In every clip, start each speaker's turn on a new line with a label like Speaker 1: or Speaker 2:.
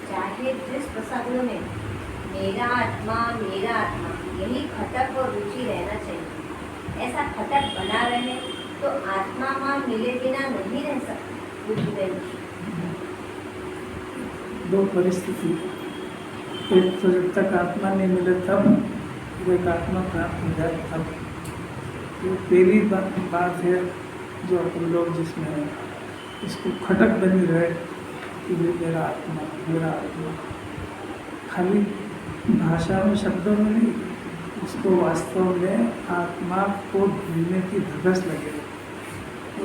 Speaker 1: चाहे जिस प्रसंग में मेरा आत्मा यही खटक और रुचि रहना चाहिए। ऐसा खटक बना रहे तो आत्मा मां मिले बिना नहीं रह सकती।
Speaker 2: दो परिस्थिति, एक तो जब तक आत्मा नहीं मिले तब, एक आत्मा प्राप्त हो जाए तब। ये पहली बात है जो अपन लोग जिसमें इसको खटक बनी रहे कि मेरा आत्मा खाली भाषा में शब्दों में नहीं, उसको वास्तव में आत्मा को ढूंढने की धगस लगे,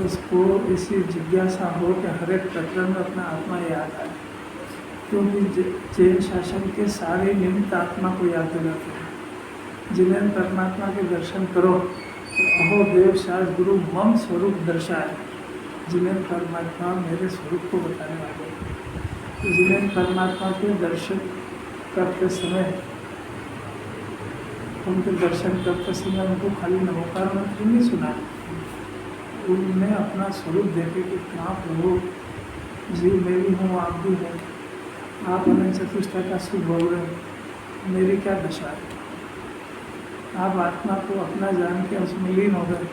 Speaker 2: उसको इसी जिज्ञासा हो कि हर एक प्रकरण में अपना आत्मा याद आए। क्योंकि जैन शासन के सारे निमित्त आत्मा को याद दिलाते हैं। जिन्हें परमात्मा के दर्शन करो तो अहो देव शास गुरु मम स्वरूप दर्शाए, जिन्हें परमात्मा मेरे स्वरूप को बताने वाले। जिन्हें परमात्मा के दर्शन करते समय उनको खाली नमोकार मंत्र नहीं सुना, उनने अपना स्वरूप देखे कि कहाँ प्रभु जीव मेरी हूँ, आप भी हैं, आप अनंत चतुष्टय का सुख भोग रहे, मेरी क्या दशा है। आप आत्मा को अपना जान के उसमें लीन हो गए,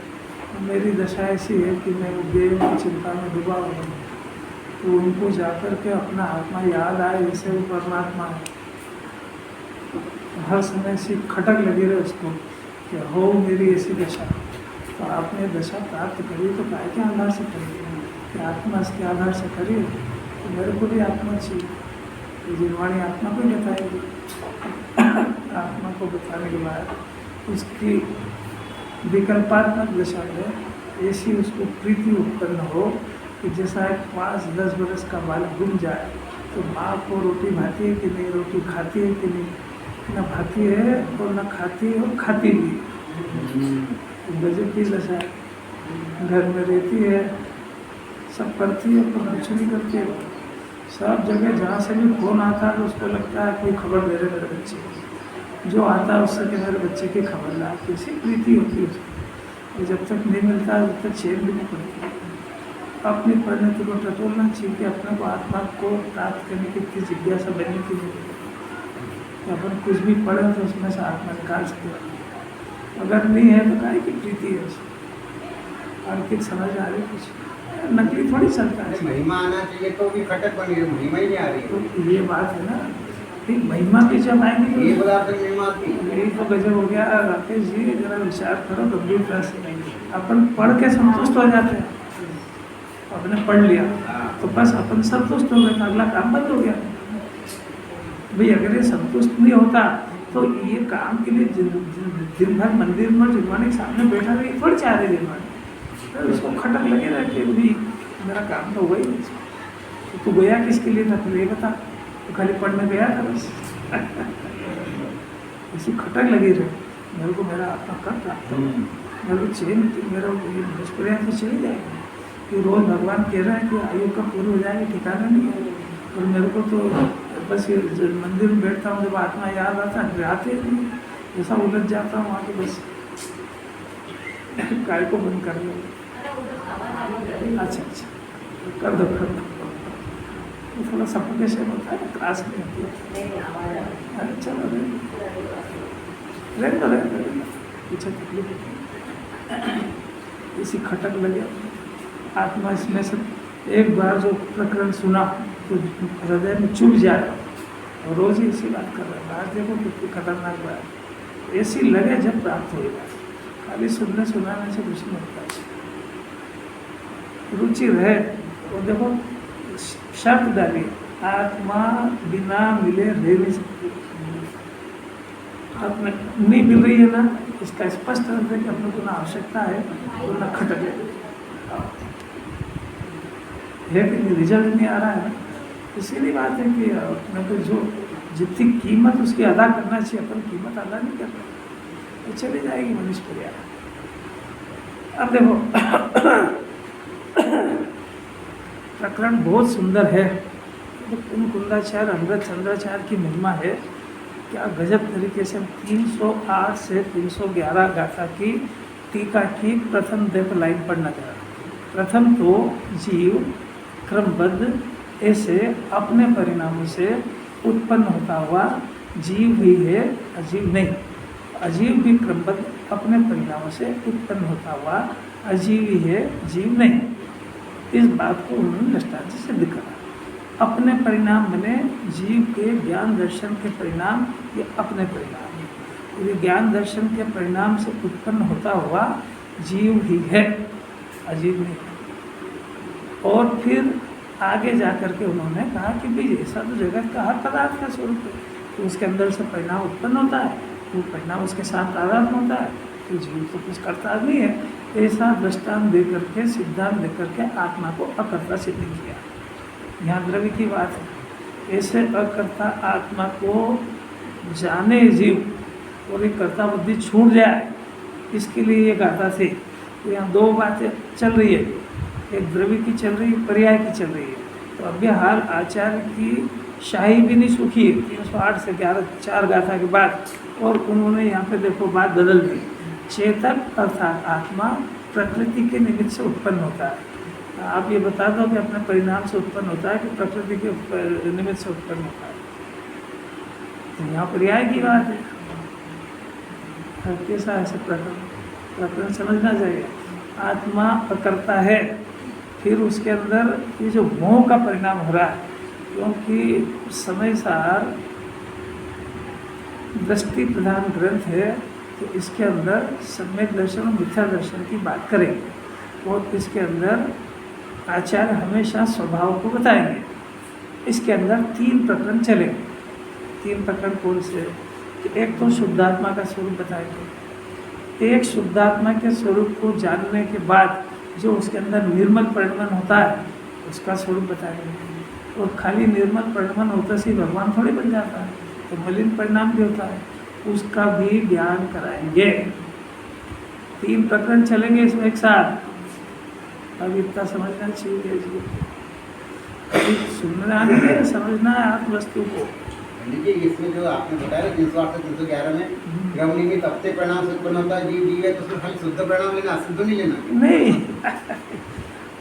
Speaker 2: मेरी दशा ऐसी है कि मैं उद्योग की चिंता में डूबा हुआ हूँ। तो उनको जाकर के अपना आत्मा याद आए, जैसे वो परमात्मा है। हर समय ऐसी खटक लगी रहे उसको कि हो मेरी ऐसी दशा। तो आपने दशा प्राप्त करी तो काय के आधार से करी, कि आत्मा इसके आधार से करी, तो मेरे को भी आत्मा चाहिए। तो जिनवाणी आत्मा को ही बताएगी, आत्मा को बताने के बाद उसकी विकल्पात्मक दशा में ऐसी उसको प्रीति उत्पन्न हो कि जैसा एक 5-10 बरस का बालक गुम जाए तो माँ को रोटी भाती है कि नहीं, रोटी खाती है कि नहीं, न भाती है और न खाती है और खाती भी। गजब की दशा है। घर में रहती है, सब करती है पर कुछ नहीं करती है। सब जगह जहाँ से भी फोन आता है तो उसको लगता है कोई खबर दे रहे मेरे बच्चे को। जो आता है उससे कि मेरे बच्चे की खबर ला, कैसी प्रीति होती है उसको। जब तक नहीं मिलता है तब तक चैन भी नहीं पड़ती। अपनी परिणति को टटोलना चाहिए कि अपने को आत्मा को प्राप्त करने की इतनी जिज्ञासा बनने की नहीं, अपन कुछ भी पढ़े तो उसमें से आत्मा निकाल सके। अगर नहीं है तो काहे की प्रीति है उसमें। और कुछ समझ आ रही, कुछ नकली थोड़ी चलता है।
Speaker 3: महिमा आना चाहिए तो भी खटक बनी है, महिमा ही नहीं आ रही।
Speaker 2: तो ये बात है ना, ठीक महिमा भी जब आएंगी तो
Speaker 3: ये पदार्थ महिमा आती है।
Speaker 2: यही तो गजब हो गया। राकेश जी जरा विचार करो गंभीरता से। अपन पढ़ के संतुष्ट हो जाते हैं, अपने पढ़ लिया तो बस अपन संतुष्ट हो गए, अगला काम बंद हो गया। भाई अगर ये संतुष्ट नहीं होता तो ये काम के लिए दिन भर मंदिर में जिनवाणी के सामने बैठा रही थोड़ी चाह रही जिनवाणी, तो उसको खटक लगे रहते भी मेरा काम तो हुआ ही नहीं। तो तू गया किसके लिए था, फिर ये बता। तो खाली पढ़ने गया था बस। ऐसी खटक लगी रहे, मेरे को मेरा आत्मा कब प्राप्त हो, मेरे को चैन, मेरा निष्क्रिया तो चली जाएगी। कि रोज़ भगवान कह रहे हैं कि आयु कब पूरी हो जाएगी ठिकाना नहीं है। और मेरे को तो बस ये मंदिर में बैठता हूँ, जब आत्मा याद आता है आते नहीं, ऐसा उलझ जाता हूँ वहाँ के बस काय को बंद कर लो। अच्छा कर दो तो थोड़ा सफोकेशन होता है, क्लास में होती है। अरे चलो रहने पीछे तकलीफ होती है, इसी खटक लगे आत्मा। इसमें से एक बार जो प्रकरण सुना तो हृदय में चुभ जाए, और रोज ही इसी बात कर रहा है। आज देखो कितनी खतरनाक बात, ऐसी लगे जब प्राप्त होगा। खाली सुनने सुनाने से कुछ नहीं होता, रुचि रहे। और देखो शर्त डाली, आत्मा बिना मिले रह नहीं सकती। अपने नहीं मिल रही है ना, इसका स्पष्ट अर्थ है कि अपने को ना आवश्यकता है और ना खटक है कि नहीं, रिजल्ट नहीं आ रहा है ना। इसीलिए बात है कि अपने को जो जितनी कीमत उसकी अदा करना चाहिए अपन कीमत अदा नहीं कर रहे, तो चली जाएगी मनुष्य क्रिया। अब देखो प्रकरण बहुत सुंदर है, तो कुंदाचार्य अमृत चंद्राचार्य की महिमा है, क्या गजब तरीके से 308 से 311 गाथा की टीका की प्रथम देख लाइन पढ़ना चाह। प्रथम तो जीव क्रमबद्ध ऐसे अपने परिणामों से उत्पन्न होता हुआ जीव ही है, अजीव नहीं। अजीव भी क्रमबद्ध अपने परिणामों से उत्पन्न होता हुआ अजीव ही है, जीव नहीं। इस बात को उन्होंने दृष्टांत से दिखा। अपने परिणाम बने जीव के ज्ञान दर्शन के परिणाम, ये अपने परिणाम, ये ज्ञान दर्शन के परिणाम से उत्पन्न होता हुआ जीव ही है, अजीव नहीं। और फिर आगे जा कर के उन्होंने कहा कि भाई ऐसा तो जगत का हर पदार्थ का स्वरूप है, तो उसके अंदर से परिणाम उत्पन्न होता है, वो परिणाम उसके साथ तादात्म्य होता है, तो जीव तो कुछ करता नहीं है। ऐसा दृष्टांत दे करके, सिद्धांत दे करके आत्मा को अकर्ता सिद्ध किया। यहाँ द्रव्य की बात है, ऐसे अकर्ता आत्मा को जाने जीव और एक कर्ता बुद्धि छूट जाए, इसके लिए ये गाथा थी। तो यहाँ दो बातें चल रही है, एक द्रव्य की चल रही है, पर्याय की चल रही है। तो अभी हाल आचार्य की शाही भी नहीं सूखी है 308 से 11 4 गाथा के बाद, और उन्होंने यहाँ पे देखो बात बदल दी। चेतक अर्थात आत्मा प्रकृति के निमित्त से उत्पन्न होता है। आप ये बता दो कि अपने परिणाम से उत्पन्न होता है कि प्रकृति के निमित्त से उत्पन्न होता है। तो यहाँ पर्याय की बात है, कैसा ऐसे प्रकरण समझना चाहिए। आत्मा अकर्ता है, फिर उसके अंदर ये जो मोह का परिणाम हो रहा है, क्योंकि समय सार दृष्टि प्रधान ग्रंथ है, तो इसके अंदर सम्यक दर्शन और मिथ्या दर्शन की बात करेंगे, और इसके अंदर आचार्य हमेशा स्वभाव को बताएंगे। इसके अंदर 3 प्रकरण चलेंगे। 3 प्रकरण कौन से? एक तो शुद्धात्मा का स्वरूप बताएंगे, एक शुद्धात्मा के स्वरूप को जानने के बाद जो उसके अंदर निर्मल परिणमन होता है उसका स्वरूप बताएंगे। और खाली निर्मल परिणमन होता से भगवान थोड़ी बन जाता है, तो मलिन परिणाम भी होता है, उसका भी ज्ञान कराएंगे। 3 प्रकरण चलेंगे इसमें एक साथ। अब इतना समझना चाहिए जी, अभी सुनना नहीं है, समझना है आत्म वस्तु को।
Speaker 3: देखिए इसमें जो आपने बताया 308 से 311 में क्रम निमित्त अपने परिणाम से उत्पन्न होता है, जीव है, तो उसमें खाली शुद्ध परिणाम लेना, अशुद्ध नहीं लेना।
Speaker 2: नहीं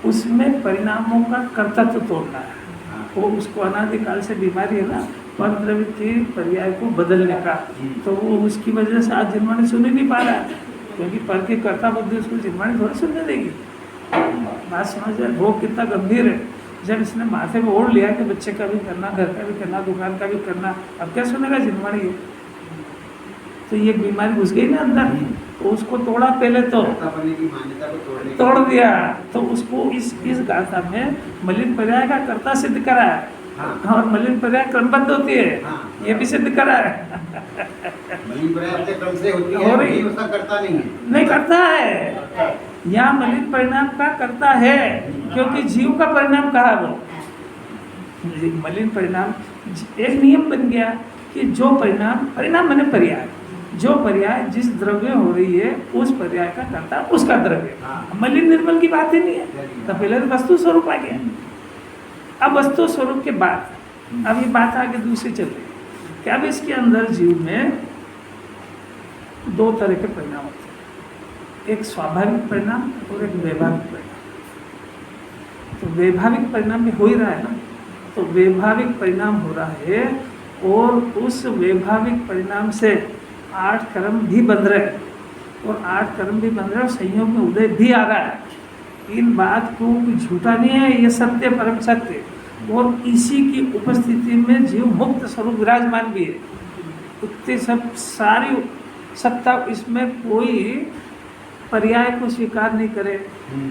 Speaker 2: उसमें परिणामों का कर्तव्य तोड़ना है। वो उसको अनादिकाल से बीमारी है ना, पर द्रव्य के पर्याय को बदलने का, तो वो उसकी वजह से आज जिनवाणी सुन ही नहीं पा रहा है, क्योंकि पर की कर्ता बुद्धि उसको जिनवाणी थोड़ी सुनने देगी। बात समझ जाए, भोग कितना गंभीर है। जब इसने माथे में ओढ़ लिया कि बच्चे का भी करना, घर का भी करना, दुकान का भी करना, अब क्या सुनेगा जिनवाणी है? तो ये बीमारी घुस गई ना अंदर, तो उसको तोड़ा पहले तो
Speaker 3: की मान्यता को
Speaker 2: तोड़ दिया, तो उसको इस गाथा में मलिन पर्याय का कर्ता सिद्ध करा है। हाँ। और मलिन पर्याय क्रमबद्ध होती है। हाँ। ये भी सिद्ध करा है।
Speaker 3: मलिन पर्याय अपने क्रम से होती है, नहीं उसका करता नहीं है, नहीं
Speaker 2: करता है। यहाँ मलिन परिणाम का करता है, क्योंकि जीव का परिणाम कहा वो मलिन परिणाम। एक नियम बन गया कि जो परिणाम मैंने पर्याय, जो पर्याय जिस द्रव्य हो रही है उस पर्याय का कर्ता उसका द्रव्य। मलिन निर्मल की बात ही नहीं है, तो पहले तो वस्तु स्वरूप आ गया। अब वस्तु स्वरूप के बाद अब ये बात आगे दूसरी चल रही है कि अब इसके अंदर जीव में 2 तरह के परिणाम होते हैं, एक स्वाभाविक परिणाम और एक वैभाविक परिणाम। तो वैभाविक परिणाम भी हो ही रहा है ना, तो वैभाविक परिणाम हो रहा है, और उस वैभाविक परिणाम से 8 कर्म भी बन रहे हैं, और 8 कर्म भी बन रहे हैं, और संयोग में उदय भी आ रहा है। इन बात को झूठा नहीं है, ये सत्य परम सत्य। और इसी की उपस्थिति में जीव मुक्त स्वरूप विराजमान भी है। इतनी सब सारी सत्ता, इसमें कोई पर्याय को स्वीकार नहीं करे,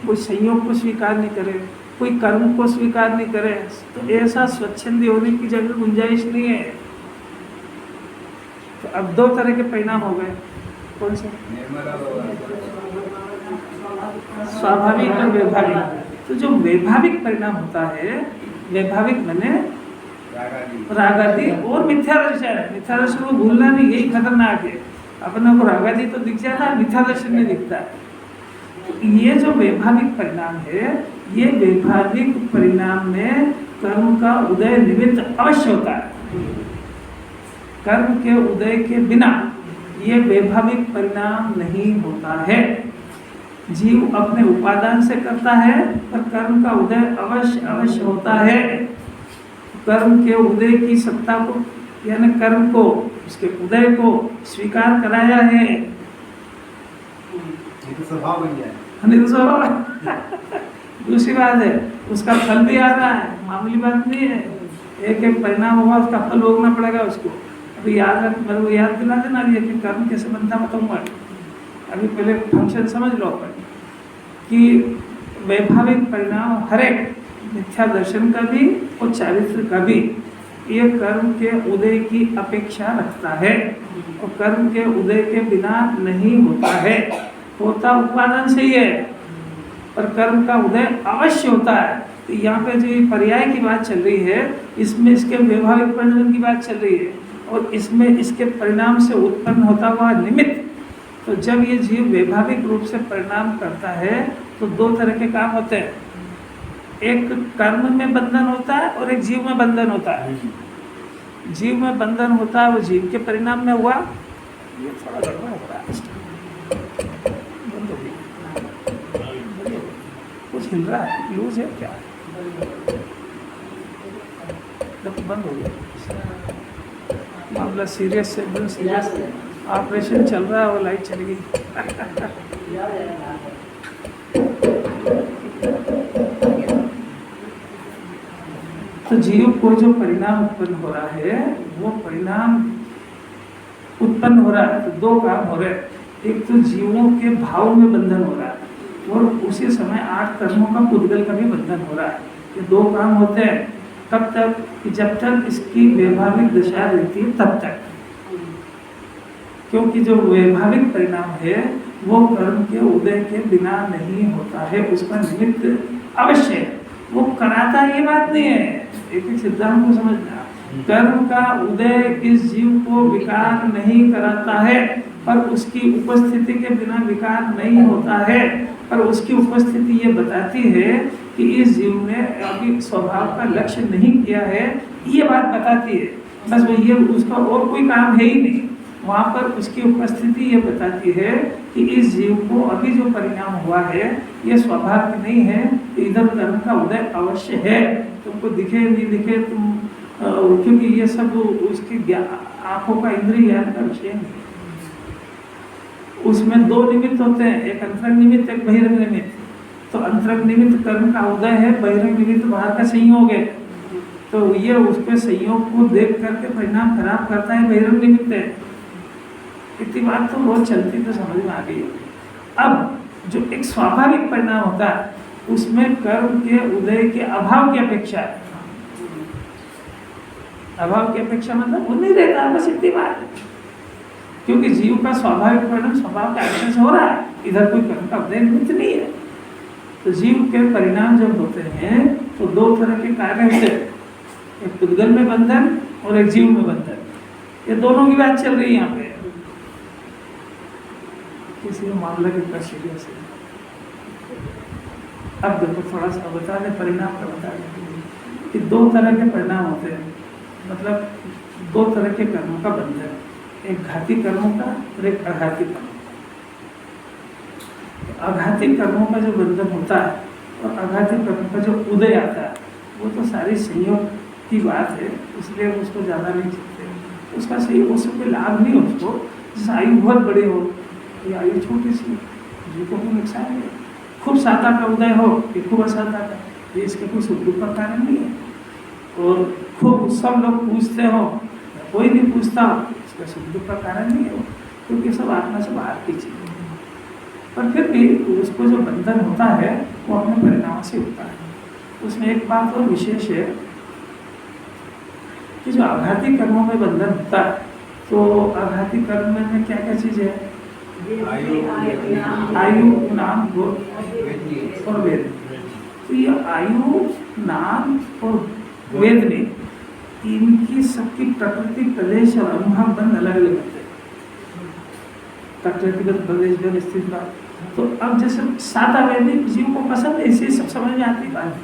Speaker 2: कोई संयोग को स्वीकार नहीं करे, कोई कर्म को स्वीकार नहीं करे, तो ऐसा स्वच्छंदी होने की जगह गुंजाइश नहीं है। तो तो अब दो तरह के परिणाम हो गए, कौन से?
Speaker 3: निर्मल
Speaker 2: स्वाभाविक और वैभाविक। तो जो वैभाविक परिणाम होता है, वैभाविक बने रागादि और मिथ्या दर्शन। मिथ्या दर्शन को भूलना नहीं, यही खतरनाक है। अपने को रागादि तो दिख जाता है, मिथ्या दर्शन नहीं दिखता है। तो ये जो वैभाविक परिणाम है, ये वैभाविक परिणाम में कर्म का उदय निमित्त अवश्य होता है। कर्म के उदय के बिना ये वैभाविक परिणाम नहीं होता है। जीव अपने उपादान से करता है, पर कर्म का उदय अवश्य अवश्य होता है। कर्म के उदय की सत्ता को, यानी कर्म को, उसके उदय को स्वीकार कराया है।
Speaker 3: ये तो स्वभाव बन गया है।
Speaker 2: दूसरी बात है, उसका फल भी आ रहा है, मामूली बात नहीं है। एक एक परिणाम होगा, उसका फल भोगना पड़ेगा उसको। अभी याद रख, मेरे को याद दिला देना ये कि कर्म कैसे बनता बताऊंगा। अभी पहले फंक्शन समझ लो अपन कि वैभाविक परिणाम हर एक मिथ्या दर्शन का भी और चारित्र का भी ये कर्म के उदय की अपेक्षा रखता है, और कर्म के उदय के बिना नहीं होता है। होता उपादान से ही है, पर कर्म का उदय अवश्य होता है। तो यहाँ पे जो ये पर्याय की बात चल रही है, इसमें इसके वैभाविक परिणाम की बात चल रही है, और इसमें इसके परिणाम से उत्पन्न होता हुआ निमित्त। तो जब ये जीव वैभाविक रूप से परिणाम करता है, तो दो तरह के काम होते हैं। एक कर्म में बंधन होता है और एक जीव में बंधन होता है। जीव में बंधन होता है, वो जीव के परिणाम में हुआ। ये थोड़ा गड़बड़ हो रहा है, बंद हो गया, कुछ हिल रहा है, लूज है क्या? बंद हो गया। मामला सीरियस से एकदम सीरियस, ऑपरेशन चल रहा है और लाइट चली गई। तो जीव को जो परिणाम उत्पन्न हो रहा है, वो परिणाम उत्पन्न हो रहा है तो दो काम हो रहे हैं। एक तो जीवों के भाव में बंधन हो रहा है, और उसी समय 8 कर्मों का पुद्गल का भी बंधन हो रहा है। ये दो काम होते हैं। कब तक? कि जब तक इसकी वैभाविक दशा रहती है तब तक। क्योंकि जो वैभाविक परिणाम है वो कर्म के उदय के बिना नहीं होता है, उसका निमित्त अवश्य है। वो कराता ये बात नहीं है, एक एक सिद्धांत को समझना। कर्म का उदय इस जीव को विकार नहीं कराता है, पर उसकी उपस्थिति के बिना विकार नहीं होता है। पर उसकी उपस्थिति ये बताती है कि इस जीव ने अभी स्वभाव का लक्ष्य नहीं किया है, ये बात बताती है। बस वो ये, उसका और कोई काम है ही नहीं। वहाँ पर उसकी उपस्थिति ये बताती है कि इस जीव को अभी जो परिणाम हुआ है ये स्वभाव नहीं है, इधर कर्म का उदय अवश्य है। तुमको दिखे नहीं दिखे तुम, क्योंकि ये सब उसकी आंखों का इंद्रिय ज्ञान का विषय नहीं। उसमें दो निमित्त होते हैं, एक अंतरंग निमित्त, एक बहिरंग निमित्त। तो अंतरंग निमित्त कर्म का उदय है, बहिरंग निमित्त बाहर का संयोग है। तो ये उसके संयोग को देख करके परिणाम खराब करता है, बहिरंग निमित्त है। इतनी बात तो बहुत चलती तो समझ में आ गई। अब जो एक स्वाभाविक परिणाम होता है, उसमें कर्म के उदय के अभाव की अपेक्षा है। अभाव की अपेक्षा मतलब वो नहीं रहता, बस इतनी बात है। क्योंकि जीव का स्वाभाविक परिणाम स्वभाव के आचरण से हो रहा है, इधर कोई कर्म का उदय निमित्त नहीं है। तो जीव के परिणाम जब होते हैं तो दो तरह के कार्य होते हैं, एक पुद्गल में बंधन और एक जीव में बंधन। ये दोनों की बात चल रही है यहाँ पे। किसी मामला कितना सीरियस है। अब देखो थोड़ा सा बता दें, परिणाम का बता दें कि दो तरह के परिणाम होते हैं, मतलब दो तरह के कर्मों का बंधन, एक घाती कर्मों का और एक आघाती कर्मों का। आघाती कर्मों का जो बंधन होता है और आघाती कर्मों का जो उदय आता है, वो तो सारी संयोग की बात है, इसलिए उसको ज़्यादा नहीं चलते। उसका सही उससे कोई लाभ नहीं उसको। जैसे आयु बहुत बड़ी हो या आयु छोटी सी, जिनको कोई नुकसान है। खूब साता का उदय हो कि खूब असाता का, ये इसके कोई सुख दुख का कारण नहीं है। और खूब सब लोग पूछते हो, कोई नहीं पूछता हो, इसका सुख दुख का कारण नहीं है, क्योंकि सब आत्मा से बाहर की चीज़ है। पर फिर भी उसको जो बंधन होता है वो अपने परिणाम से होता है। उसमें एक बात और विशेष है कि जो आघाती कर्मों में बंधन होता है, तो आघाती कर्म में क्या क्या चीज़ है?
Speaker 3: आयु,
Speaker 2: आयु, नाम, गोत्र
Speaker 3: वेदनी।
Speaker 2: और वेद। तो ये आयु, नाम और वेद में इनकी सबकी प्रकृति, प्रदेश और अनुभव बंद अलग अलग होते हैं। प्रकृतिगत प्रदेश में स्थित बात। तो अब जैसे साता वेदनी जीव को पसंद है, इसी सब समझ में आती बात।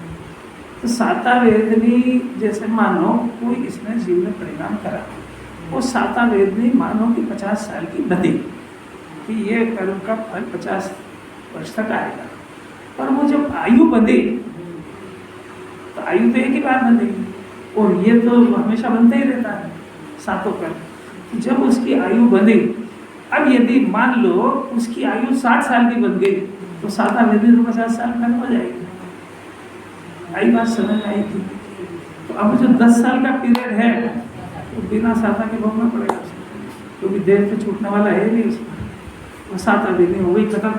Speaker 2: तो साता वेदनी जैसे मानो कोई इसने जीव में परिणाम करा, वो साता वेदनी मानो कि 50 साल की बंधी कि ये कर्म का फल 50 वर्ष तक आएगा। पर वो जब आयु बंधी, तो आयु तो एक ही बार बंधेगी, और ये तो हमेशा बनता ही रहता है सातों कर्म। तो जब उसकी आयु बंधी, अब यदि मान लो उसकी आयु 60 साल की बन गई, तो साता वेदनी तो 50 साल खत्म हो जाएगी। आई बात समझ आई थी? तो अब जो 10 साल का पीरियड है, तो बिना साता के भोगना पड़ेगा, क्योंकि देर तो छूटने वाला है नहीं उसमें। वो साता वेदनी हो गई खत्म।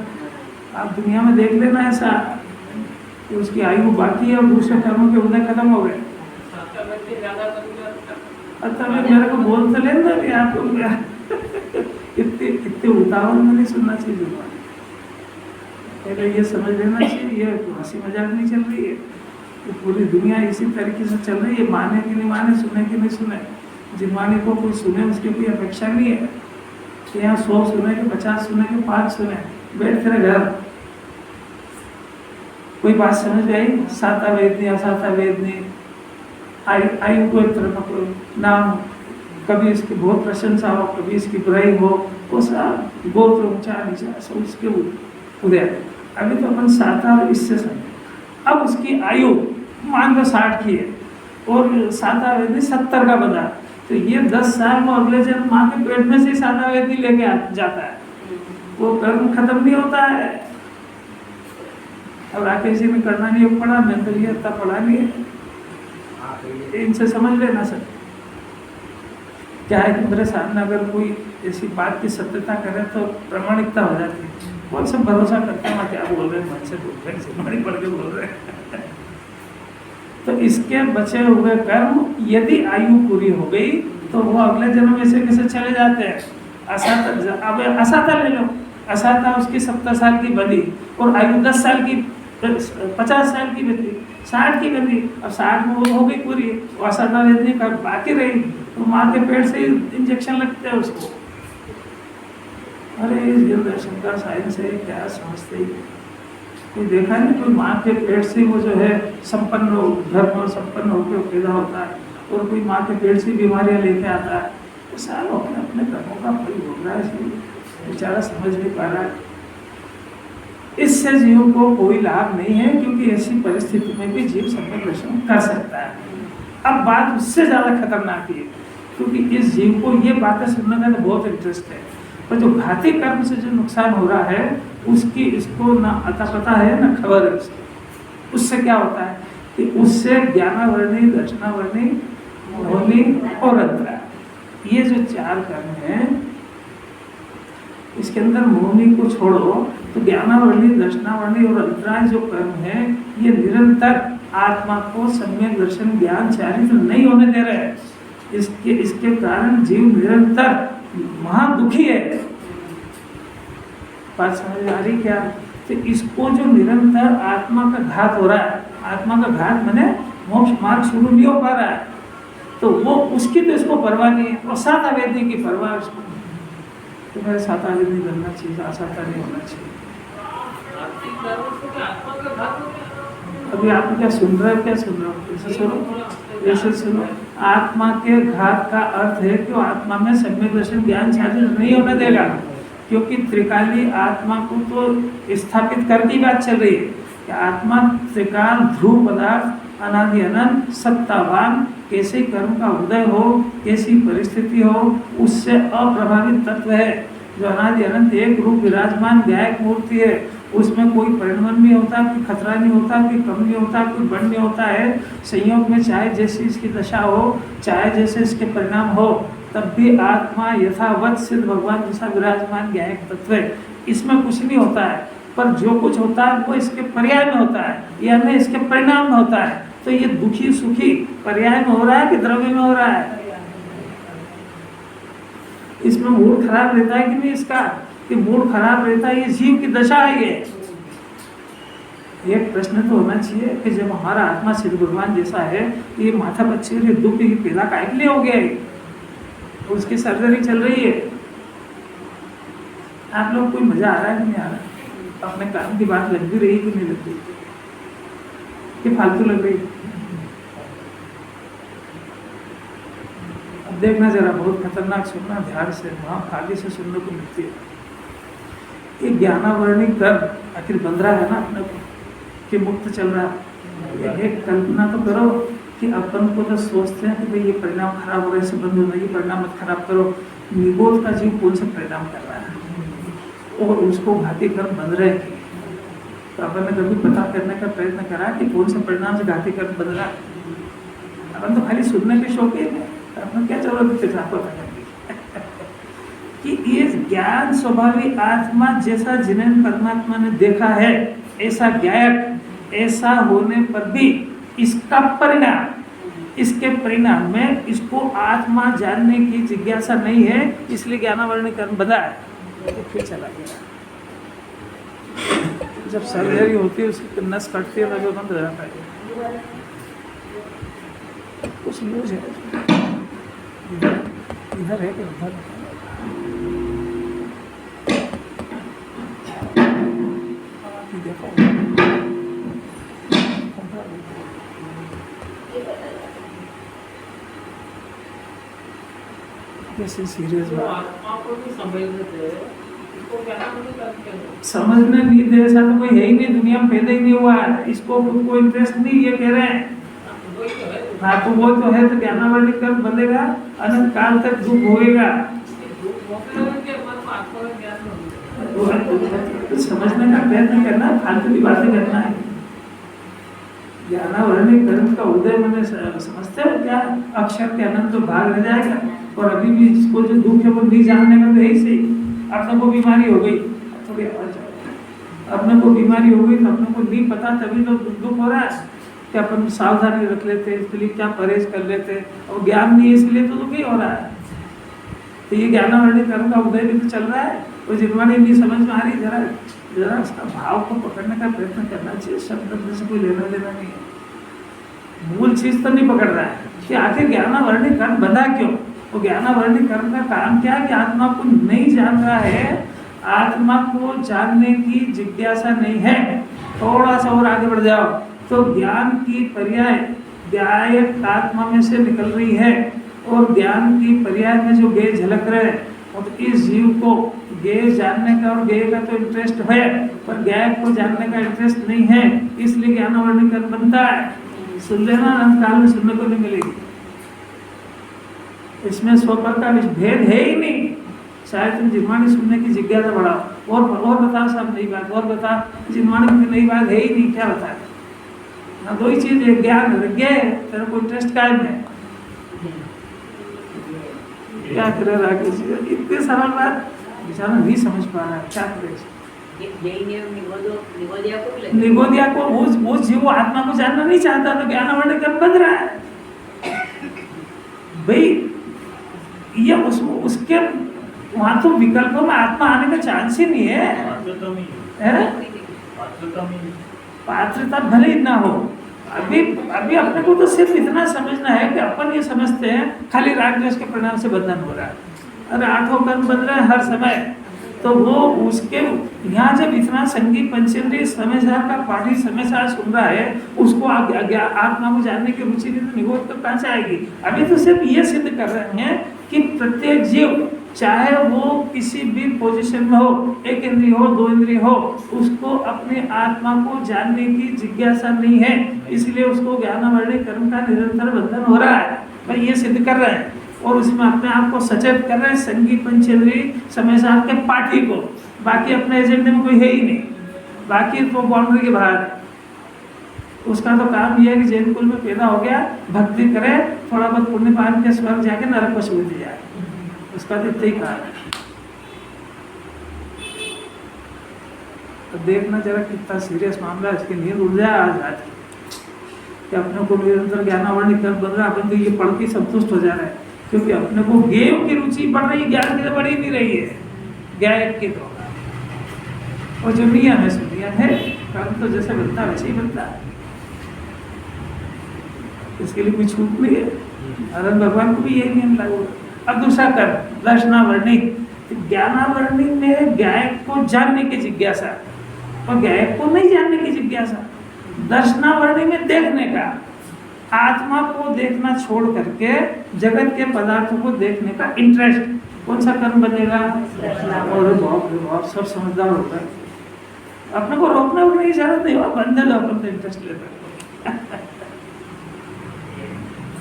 Speaker 2: आप दुनिया में देख लेना ऐसा कि उसकी आयु बाकी है और दूसरे कर्मों के उदय खत्म हो गए। तभी मेरे को बोल तो लेना भी आपको इतने उतावल में नहीं सुनना चाहिए जुबान। पहले ये समझ लेना चाहिए, ये हंसी मजाक नहीं चल रही है, तो पूरी दुनिया इसी तरीके से चल रही है। माने कि नहीं माने, सुने कि नहीं सुने, जिनवानी को कोई सुने उसकी कोई अपेक्षा नहीं है कि यहाँ 100 सुने कि 50 सुने कि 5 सुने, बैठ तेरे घर। कोई बात समझ में आई? साता वेदनी, असाता वेदनी, आयु को एक तरह का नाम, कभी इसकी बहुत प्रशंसा हो, कभी इसकी बुराई हो, वो सब गोत्र ऊंचा नीचा सब उसके उदय। अभी तो अपन साता और इससे समझे। अब उसकी आयु मान लो 60 की है और साता वेदनी 70 का बना, तो ये 10 साल में अगले जन्म माँ के पेट में से साता वेदनी लेके जाता है, वो कर्म खत्म नहीं होता है। अब राकेश जी ने करना नहीं पड़ा, मैं तो ये इतना पढ़ा नहीं है, इनसे समझ लेना सर। क्या है कि मेरे सामने अगर कोई ऐसी बात की सत्यता करे तो प्रामाणिकता हो जाती है। कौन सब भरोसा करते हैं क्या बोल रहे हैं, मन से बोल रहे हैं, सिमड़ी पढ़ के बोल रहे हैं। तो इसके बचे हुए कर्म यदि आयु पूरी हो गई तो वो अगले जन्म में से कैसे चले जाते हैं? असाता, अब असाता ले लो, असाता उसकी 70 साल की बनी और आयु 10 साल की, 50 साल की बनी, 60 की बनी। अब 60 में वो हो गई पूरी, असाता वेदनी का बाकी रही, तो माँ के पेट से इंजेक्शन लगते हैं उसको। अरे इस जनरेशन का साइंस है, क्या समझते ही कोई देखा नहीं, कोई माँ के पेट से वो जो है संपन्न हो, घर में संपन्न होकर पैदा होता है, और कोई माँ के पेट से बीमारियाँ लेके आता है। तो साल अपने अपने कर्मों का फल भोग रहा है, इसलिए बेचारा समझ नहीं पा रहा है। इससे जीव को कोई लाभ नहीं है, क्योंकि ऐसी परिस्थिति में भी जीव सम्यक दर्शन कर सकता है। अब बात उससे ज़्यादा खतरनाक है, क्योंकि इस जीव को ये बातें सुनने में तो बहुत इंटरेस्ट है, पर जो घाती कर्म से जो नुकसान हो रहा है उसकी इसको ना अता पता है ना खबर है उसको। उससे क्या होता है कि उससे ज्ञानावर्णी, दर्शनावर्णी, मोहनी और अंतरा, ये जो 4 कर्म हैं, इसके अंदर मोहनी को छोड़ो तो ज्ञानावर्णी, दर्शनावर्णी और अंतराय जो कर्म है, ये निरंतर आत्मा को सम्यक दर्शन, ज्ञान, चारित्र नहीं होने दे रहे हैं। इसके कारण जीव निरंतर महादुखी है। बात समझ में आ रही क्या? तो इसको जो निरंतर आत्मा का घात हो रहा है, आत्मा का घात माने मोक्ष मार्ग शुरू नहीं हो पा रहा है, तो वो उसकी तो इसको परवाह नहीं है, और साता वेदनी की परवाह है उसको। तो मेरे साता वेदनी बनना चाहिए, असाता नहीं होना चाहिए। अभी आप क्या सुन रहे हो, क्या सुन रहे हो? ऐसे सुनो, ऐसे सुनो। आत्मा के घात का अर्थ है कि आत्मा में सम्यक दर्शन, ज्ञान, चारित्र नहीं होने देगा, क्योंकि त्रिकाली आत्मा को तो स्थापित करके बात चल रही है कि आत्मा त्रिकाल, ध्रुव पदार्थ, अनादि अनंत, सत्तावान, कैसे कर्म का उदय हो, कैसी परिस्थिति हो, उससे अप्रभावित तत्व है, जो अनादि अनंत एक रूप विराजमान गायक मूर्ति है। उसमें कोई परिणमन नहीं होता, कोई खतरा नहीं होता, कोई कम नहीं होता, कोई बढ़ नहीं होता है। संयोग में चाहे जैसी इसकी दशा हो, चाहे जैसे इसके परिणाम हो, तब भी आत्मा यथावत सिद्ध भगवान जैसा विराजमान गायक तत्व है। इसमें कुछ नहीं होता है, पर जो कुछ होता है वो इसके पर्याय में होता है, यानी इसके परिणाम में होता है। तो ये दुखी सुखी पर्याय में हो रहा है कि द्रव्य में हो रहा है? इसमें मूड खराब रहता है कि नहीं इसका, कि मूड खराब रहता है, ये जीव की दशा है। ये एक प्रश्न तो होना चाहिए कि जब हमारा आत्मा श्री भगवान जैसा है, ये माथा बच्चे के दुख ये पैदा काहे के लिए हो गया है, तो उसकी सर्जरी चल रही है। आप लोग कोई मजा आ रहा है कि नहीं आ रहा? अपने काम की बात लग भी रही कि नहीं लग रही, कि फालतू लग रही? अब देखना जरा, बहुत खतरनाक सुनना ध्यान से, वहाँ आगे से सुनने को मिलती है। ये ज्ञानावरणी कर्म आखिर बन रहा है ना अपने को, कि मुक्त चल रहा है। एक कल्पना तो करो कि अपन को तो सोचते हैं कि भाई ये परिणाम खराब हो रहा है, इससे बंद होना, ये परिणाम मत खराब करो। निगोद का जीव कौन सा परिणाम कर रहा है और उसको घाती कर्म बन रहे हैं, तो अपन ने कभी पता करने का प्रयत्न करा कि कौन सा परिणाम से घाती कर्म बन रहा है? अपन तो खाली सुनने के शौकीन है, अपन क्या जरूरत है पता करने की? कि ये ज्ञान स्वाभाविक आत्मा जैसा जिन्हें परमात्मा ने देखा है, ऐसा ज्ञायक, ऐसा होने पर भी इसका परिणाम, इसके परिणाम में इसको आत्मा जानने की जिज्ञासा नहीं है, इसलिए ज्ञानावरणी कर्म बना है, तो फिर चला गया। जब सर्जरी होती है, उसकी नस कटती है, तभी बंद हो जाता है। कुछ न्यूज है इधर है कि उधर? देखो कैसे सीरियस बात, समझने नहीं दे, ऐसा तो कोई है ही नहीं दुनिया में, पैदा ही नहीं हुआ है, इसको खुद को इंटरेस्ट नहीं, ये कह रहे हैं। हाँ तो वो तो है, तो ज्ञानावरणी कर्म बनेगा, अनंत काल तक दुख होएगा। तो समझने का प्रयत्न करना, फालतू की बातें करना है। ज्ञानावरणी कर्म का उदय मैंने समझते हो क्या? अक्षर के अनंत तो भाग रह जाएगा, और अभी भी इसको जो दुख है वो नहीं जानने का तो यही सही। अपने को बीमारी हो गई, अपने को बीमारी हो गई तो अपने को नहीं पता, तभी तो दुख हो रहा है। कि अपन सावधानी रख लेते, इसके लिए क्या परहेज कर लेते, और ज्ञान नहीं है इसलिए तो दुख ही हो रहा है। तो ये ज्ञानावरणी कर्म का उदय भी तो चल रहा है, और जिनवाणी नहीं समझ में आ रही, जरा जरा उसका भाव को पकड़ने का प्रयत्न करना चाहिए। शब्द से कोई लेना देना नहीं है, मूल चीज तो नहीं पकड़ रहा है कि आखिर ज्ञानावरणी कर्म बंधा क्यों। वो ज्ञानावरणी कर्म का काम क्या है कि आत्मा को नहीं जान रहा है, आत्मा को जानने की जिज्ञासा नहीं है। थोड़ा सा और आगे बढ़ जाओ तो ज्ञान की पर्याय ज्ञायक आत्मा में से निकल रही है, और ज्ञान की पर्याय में जो गेय झलक रहे हैं, और इस जीव को गेय जानने का और गेय का तो इंटरेस्ट है, पर ज्ञायक को जानने का इंटरेस्ट नहीं है, इसलिए ज्ञानावरणी कर्म बनता है। सुन लेना, अनंत काल में सुनने को नहीं मिलेगी। इसमें स्वपर का भेद है ही नहीं। शायद तुम जिनवाणी सुनने की जिज्ञासा बढ़ाओ, और बताओ सब नई बात, और बता, जिनवाणी में नई बात है ही नहीं, क्या बताए? ना दो ही चीज है, ज्ञान है, तेरे को इंटरेस्ट कायम है, क्या करे राकेश? इतनी सरल बात बेचारा नहीं समझ पा रहा है, क्या करे? निगोदिया को वो जीव आत्मा को जानना नहीं चाहता, तो ज्ञानावरणी कर्म बन रहा है भाई। ये उसके वहां तो विकल्पों में आत्मा आने का चांस ही नहीं है। पात्रता भले ही ना हो, अभी अपने को तो सिर्फ इतना समझना है कि अपन ये समझते हैं खाली राग द्वेष के परिणाम से बंधन हो रहा है, अरे आठों कर्म बन रहे हैं हर समय, तो वो उसके यहाँ जब इतना संगीत पंचेंद्रिय समझदार का पाठी समझदार सुन रहा है, उसको आत्मा को जानने की रुचि नहीं, तो निगोद तो कहाँ से आएगी? अभी तो सिर्फ ये सिद्ध कर रहे हैं कि प्रत्येक जीव चाहे वो किसी भी पोजीशन में हो, एक इंद्रिय हो, दो इंद्रिय हो, उसको अपने आत्मा को जानने की जिज्ञासा नहीं है, इसलिए उसको ज्ञानावरणी कर्म का निरंतर बंधन हो रहा है। पर ये सिद्ध कर रहे हैं और उसमें अपने आप को सचेत कर रहे हैं संगीत पंचेंद्रिय समझदार के पाठी को। बाकी अपने एजेंडे में कोई है ही नहीं, बाकी तो बाउंड्री के बाहर है। उसका तो काम यह है कि जैन कुल में पैदा हो गया, भक्ति करे, थोड़ा बहुत पुण्य पान के स्वर्ग जाके नरक को छूट जाए, उसका तो इतना ही काम है। तो देखना जरा कितना सीरियस मामला है, इसकी नींद उड़ जाए आज रात की, कि अपने को निरंतर ज्ञानावरणी कर्म बन रहा है, अपन तो ये पढ़ के संतुष्ट हो जा रहे हैं क्योंकि अपने को ज्ञेय की रुचि बढ़ रही है, ज्ञान की तो बढ़ ही नहीं रही है, ज्ञान की तो। और जो नियम है सो नियम है, कर्म तो जैसे बनता है वैसे ही बनता है, इसके लिए कोई छूट नहीं है। नारायण भगवान को भी यही नियम लागू है। अब दूसरा कर्म दर्शनावर्णी, ज्ञानावर्णी में ज्ञायक को जानने की जिज्ञासा और ज्ञायक को नहीं जानने की जिज्ञासा। दर्शनावर्णी में देखने का, आत्मा को देखना छोड़ करके जगत के पदार्थों को देखने का इंटरेस्ट, कौन सा कर्म बनेगा? और बाप रे बाप, सब समझदार होता है, अपने को रोकना भी नहीं जरूरत नहीं हुआ, बंधन अपन तो इंटरेस्ट लेता है।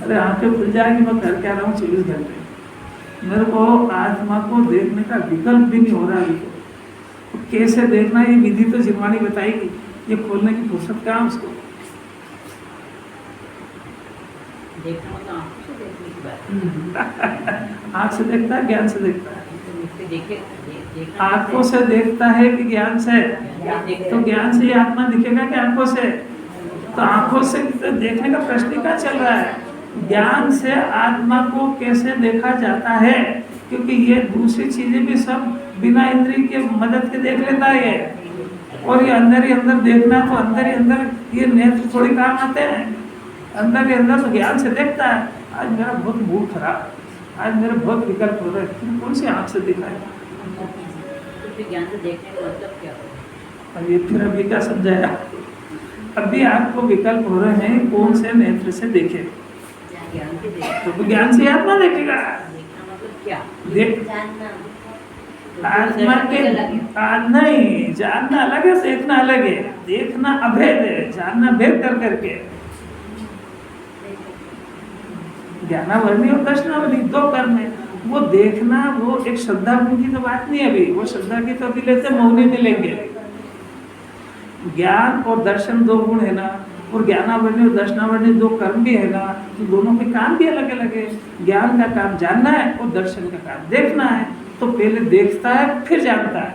Speaker 2: अरे आंखें खुल जाएगी, मैं करके आ रहा हूँ 24 घंटे, मेरे को आत्मा को देखने का विकल्प भी नहीं हो रहा है। तो कैसे देखना, ये विधि तो जिरवाणी बताएगी, ये खोलने की फुर्सत कहाँ उसको।
Speaker 4: देखना मतलब आंखों से देखने की बात
Speaker 2: आँख से देखता है, ज्ञान से देखता है?
Speaker 4: है। देखे
Speaker 2: आंखों से देखता है कि ज्ञान से? तो ज्ञान से ये आत्मा दिखेगा कि आंखों से? तो आंखों से तो देखने का प्रश्न क्या चल रहा है। ज्ञान से आत्मा को कैसे देखा जाता है, क्योंकि ये दूसरी चीजें भी सब बिना इंद्रिय के मदद के देख लेता है ये। और ये अंदर ही अंदर देखना, तो अंदर ही अंदर ये नेत्र थोड़ी काम आते हैं, अंदर ही अंदर तो ज्ञान से देखता है। आज मेरा बहुत मूड खराब, आज मेरे बहुत विकल्प हो रहे हैं, तुम कौन सी आँख से देखा है?
Speaker 4: तो फिर ज्ञान से देखने का मतलब क्या होगा?
Speaker 2: अब ये फिर अभी क्या समझाया, अभी आपको विकल्प हो रहे हैं कौन से नेत्र से देखे,
Speaker 4: ज्ञान से देखना
Speaker 2: तो ज्ञान से आत्मा देखेगा।
Speaker 4: मतलब क्या?
Speaker 2: देख
Speaker 1: जानना,
Speaker 2: आत्मा के नहीं, जानना अलग है, देखना अलग है। देखना अभेद है, जानना भेद कर करके। ज्ञानावर्णी और दर्शनावर्णी दो कर्म है। वो देखना, वो एक श्रद्धा की तो बात नहीं है अभी, वो श्रद्धा की तो अभी लेते मौनी में लेंगे। ज्ञान और दर्शन दो गुण है ना, और ज्ञानावर्णी और दर्शनावर्णी दो कर्म भी है ना, तो दोनों के काम भी अलग अलग है। ज्ञान का काम जानना है और दर्शन का काम देखना है। तो पहले देखता है फिर जानता है,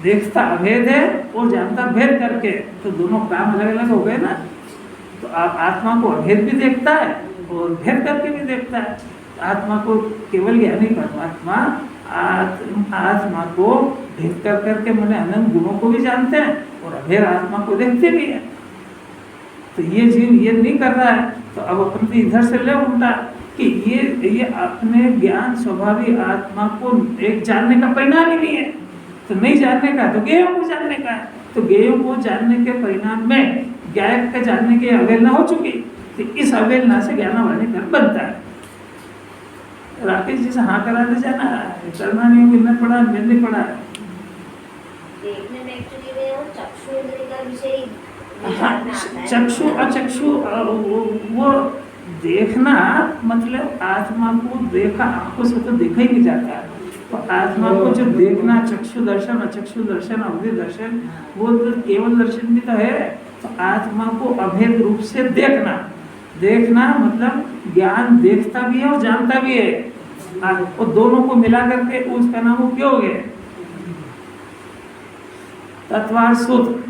Speaker 2: देखता अभेद है और जानता भेद करके, तो दोनों काम अलग अलग हो गए ना। तो आप आत्मा को अभेद भी देखता है और भेद करके भी देखता है। आत्मा को केवल ज्ञानी परमात्मा आत्मा को भेद कर करके मैंने अनंत गुणों को भी जानते हैं और अभेद आत्मा को देखते भी हैं। तो ये जीव ये नहीं कर रहा है, तो अब अपन भी इधर से ले उल्टा कि ये अपने ज्ञान स्वाभाविक आत्मा को एक जानने का परिणाम ही नहीं है। तो नहीं जानने का तो ज्ञेयों को जानने का है। तो ज्ञेयों को जानने के परिणाम में ज्ञायक के जानने की अवहेलना हो चुकी, तो इस अवहेलना से ज्ञानावर्णी कर्म बनता है। राकेश जी से हाँ करा दे जाना, करना नहीं हो, मिलना पड़ा, मिल नहीं पड़ा।
Speaker 1: देखने में एक्चुअली वो चक्षु इंद्रिय का विषय
Speaker 2: हाँ, चक्षु अचक्षु वो देखना मतलब आत्मा को देखा, आंखों से तो देखा ही नहीं जाता है। तो आत्मा को जो देखना, चक्षु दर्शन, अचक्षु दर्शन, अवधि दर्शन, वो तो केवल दर्शन भी तो है। तो आत्मा को अभेद रूप से देखना, देखना मतलब ज्ञान देखता भी है और जानता भी है, और दोनों को मिला करके उसका नाम उपयोग है तत्वार सूत्र।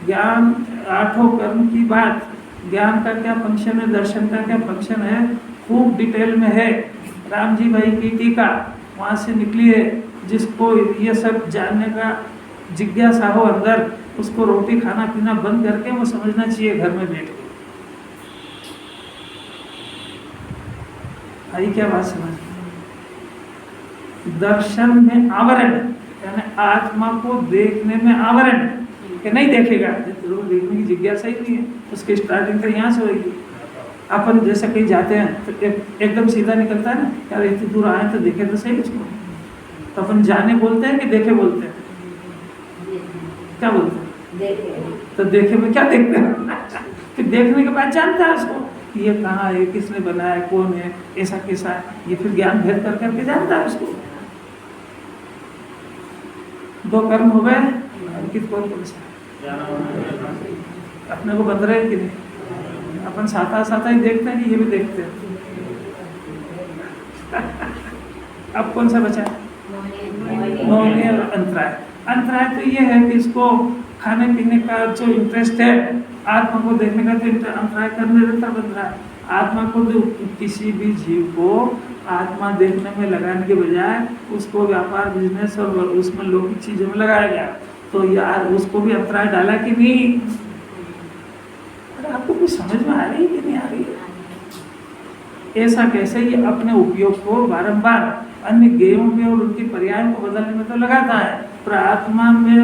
Speaker 2: ज्ञान आठों कर्म की बात, ज्ञान का क्या फंक्शन है, दर्शन का क्या फंक्शन है, खूब डिटेल में है। राम जी भाई की टीका वहाँ से निकली है। जिसको ये सब जानने का जिज्ञासा हो अंदर, उसको रोटी खाना पीना बंद करके वो समझना चाहिए घर में बैठ के। आई क्या बात समझ? दर्शन में आवरण, यानी आत्मा को देखने में आवरण कि नहीं देखेगा, तो देखने की जिज्ञासा ही नहीं है, उसकी स्टार्टिंग तो यहाँ से होगी। अपन जैसे कहीं जाते हैं तो एकदम सीधा निकलता है ना, यार इतनी दूर आए तो देखे तो सही उसको। तो अपन जाने बोलते हैं कि देखे बोलते हैं? क्या बोलते हैं?
Speaker 1: देखे।
Speaker 2: तो देखे में क्या देखते हैं? फिर देखने के बाद जानता है उसको कि ये कहाँ है, किसने बनाया, कौन है, ऐसा कैसा है, ये फिर ज्ञान भेद कर करके जानता है उसको। दो कर्म हो गए, अंकित कौन कौन सा अपने को बंद रहे कि नहीं? अपन साथा साथा ही देखते हैं कि ये भी देखते हैं। अब कौन सा बचा? मौनी और अंतराय। अंतराय तो ये है कि इसको खाने पीने का जो इंटरेस्ट है, आत्मा को देखने का जो अंतराय कर निरंतर बन रहा है। आत्मा को तो किसी भी जीव को आत्मा देखने में लगाने के बजाय उसको व्यापार बिजनेस और उसमें लौकिक चीजों में लगाया गया, तो यार उसको भी अंतराय डाला कि नहीं? अरे आपको कुछ समझ में आ रही है कि नहीं आ रही है? ऐसा कैसे ये अपने उपयोग को बारंबार अन्य गेयों में और उनकी पर्यायों को बदलने में तो लगाता है, पर आत्मा में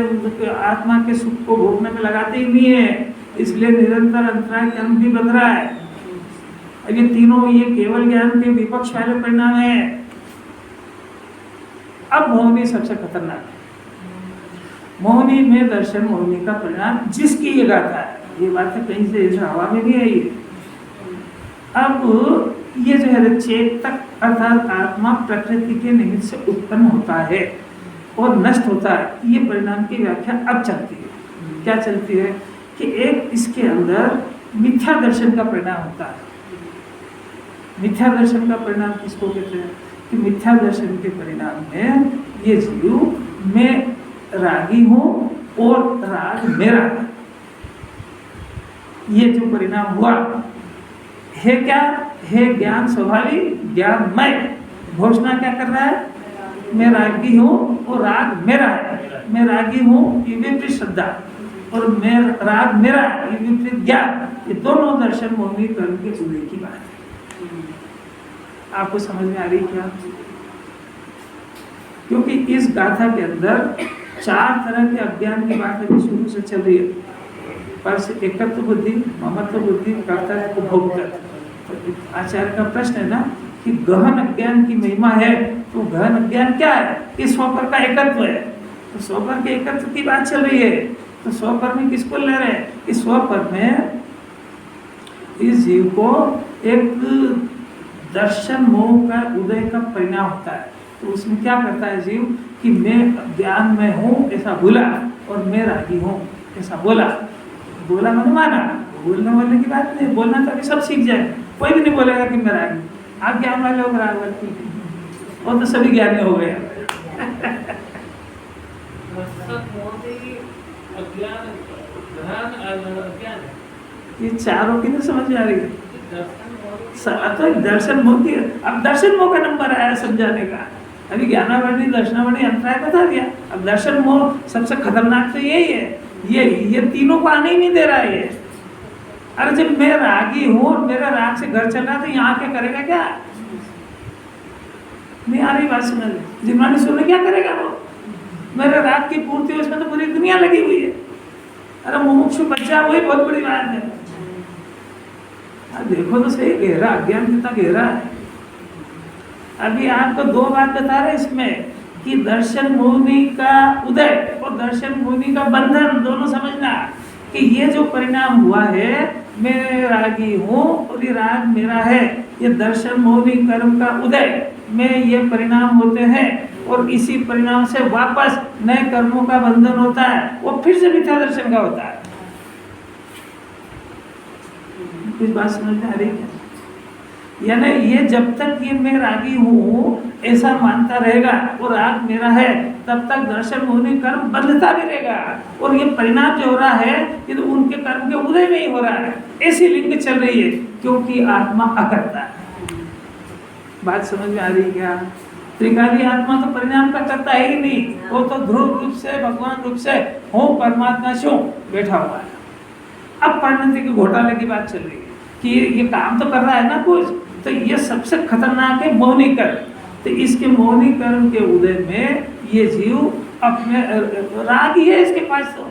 Speaker 2: आत्मा के सुख को भोगने में लगाते ही नहीं है, इसलिए निरंतर अंतराय कर्म भी बन रहा है। अब ये तीनों ये केवल ज्ञान के विपक्ष वाले परिणाम है। अब मोहिनी सबसे खतरनाक है। मोहिनी में दर्शन मोहिनी का परिणाम जिसकी ये गाथा है, ये बात है कहीं से ऐसा हवा में नहीं आई है। अब ये जो है चेतक अर्थात आत्मा प्रकृति के निमित्त से उत्पन्न होता है और नष्ट होता है, ये परिणाम की व्याख्या अब चलती है। क्या चलती है कि एक इसके अंदर मिथ्या दर्शन का परिणाम होता है। मिथ्या दर्शन का परिणाम किसको कहते हैं कि मिथ्या दर्शन के परिणाम में ये जीव मैं रागी हूं और राग मेरा है, ये जो परिणाम हुआ है क्या है? ज्ञान स्वाभाविक ज्ञान मैं घोषणा क्या कर रहा है? मैं रागी हूँ और राग मेरा है। मैं रागी हूँ ये विपरीत श्रद्धा और मैं राग मेरा है ये विपरीत ज्ञान। ये दोनों दर्शन मोहिनी कर्म के उदय की बात है। आपको समझ में आ रही क्या? क्योंकि इस गाथा के अंदर 4 तरह के अज्ञान की बात अभी शुरू से चल रही है। पर एकत्व बुद्धि, ममत्व बुद्धि, कर्तव्य, उपभोक्ता। तो आचार्य का प्रश्न है ना कि गहन अज्ञान की महिमा है, तो गहन अज्ञान क्या है? इस स्वपर का एकत्व है। तो स्वपर के एकत्व की बात चल रही है। तो स्वपर में किसको ले रहे हैं? इस स्वपर में इस जीव को एक दर्शन मोह का उदय का परिणाम होता है। तो उसमें क्या करता है जीव कि मैं ज्ञान में हूँ ऐसा बोला और मैं रागी हूँ ऐसा बोला। बोला मैंने माना, बोलने वाले की बात नहीं, बोलना तो अभी सब सीख जाए, कोई भी नहीं बोलेगा कि मैं रागी। आप ज्ञान वाले हो, राग वाले और तो सभी ज्ञानी हो गए। ये चारों की नहीं समझ में आ रही है। तो दर्शन मोह की, अब दर्शन मोह का नंबर आया समझाने का। अभी ज्ञानावरणी दर्शनावरणी अंतराय बता दिया। अब दर्शन मोह सबसे खतरनाक तो यही है। ये तीनों को आने ही नहीं दे रहा है ये। अरे जब मैं रागी हूँ और मेरा राग से घर चल रहा है तो यहाँ क्या करेगा? क्या नहीं आ रही बात समझ? जिम्मानी सुनने क्या करेगा वो? मेरे राग की पूर्ति हो, उसमें तो पूरी दुनिया लगी हुई है। अरे मुमुक्षु बच्चा वही बहुत बड़ी बात है। देखो तो सही, गहरा अज्ञान कितना गहरा है। अभी आपको 2 बात बता रहे इसमें कि दर्शन मोहिनी का उदय और दर्शन मोहिनी का बंधन, दोनों समझना कि ये जो परिणाम हुआ है मैं रागी हूँ और ये राग मेरा है, ये दर्शन मोहिनी कर्म का उदय में ये परिणाम होते हैं और इसी परिणाम से वापस नए कर्मों का बंधन होता है, वो फिर से मिथ्या दर्शन का होता है। इस बात समझ में आ रही है? यानी ये जब तक ये मैं रागी हूँ ऐसा मानता रहेगा और राग मेरा है, तब तक दर्शन मोहिनी कर्म बंधता भी रहेगा और ये परिणाम जो हो रहा है ये तो उनके कर्म के उदय में ही हो रहा है। ऐसी लिंक चल रही है क्योंकि आत्मा अकर्ता है। बात समझ में आ रही है क्या? त्रिकाली आत्मा तो परिणाम का करता है ही नहीं, वो तो ध्रुव रूप से भगवान रूप से हो परमात्मा शो बैठा हुआ है। अब परिणति के घोटाले की बात चल रही है कि ये काम तो कर रहा है ना कुछ, तो ये सबसे खतरनाक है मोहिनी कर्म। तो इसके मोहिनी कर्म के उदय में ये जीव अपने राग ही है इसके पास। तो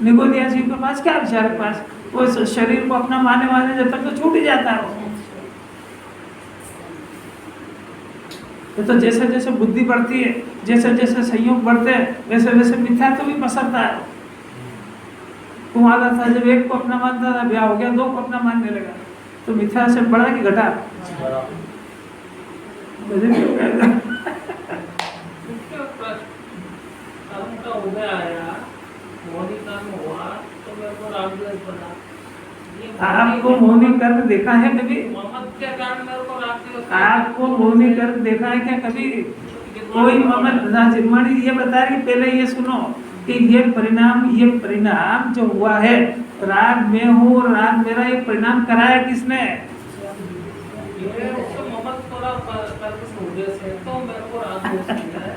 Speaker 2: निगोदिया जीव के पास क्या विचार के पास? वो शरीर को अपना माने जब तक तो छूट ही जाता है। तो जैसे जैसे बुद्धि बढ़ती है, जैसे जैसे संयोग बढ़ते हैं, वैसे वैसे मिथ्यात्व भी पसरता है। कुमार था जब एक को अपना मानता था, ब्याह हो गया 2 को अपना मानने लगा, तो मिथ्या से बढ़ा कि घटा? आपको मोहिनी कर्म देखा है कभी? आपको मोहिनी कर्म देखा है क्या कभी? कोई ममत जिम्मानी ये बता रही, पहले ये सुनो कि ये परिणाम जो हुआ है, राग में हूँ और राग मेरा, ये परिणाम कराया किसने?
Speaker 4: तो मेरे को राग दोष नहीं है।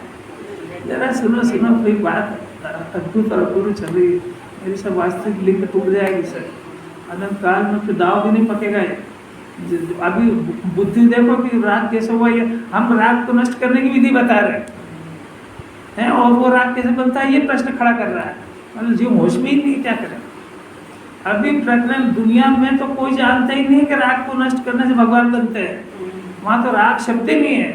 Speaker 2: जरा सुनो सुनो, कोई बात अद्भुत और अपूर्व चल रही है। मेरी सब वास्तविक लिंग टूट जाएगी सर, अनंत काल में फिर दाव भी नहीं पकेगा ये। अभी बुद्धि देखो कि राग कैसे हुआ, ये हम राग को नष्ट करने की विधि बता रहे हैं, और वो राग कैसे बनता है ये प्रश्न खड़ा कर रहा है। मतलब जीव होश में ही नहीं, क्या करें। अभी प्रकरण दुनिया में तो कोई जानता ही नहीं है कि राग को नष्ट करने से भगवान बनते हैं, वहाँ तो राग शब्द ही नहीं है।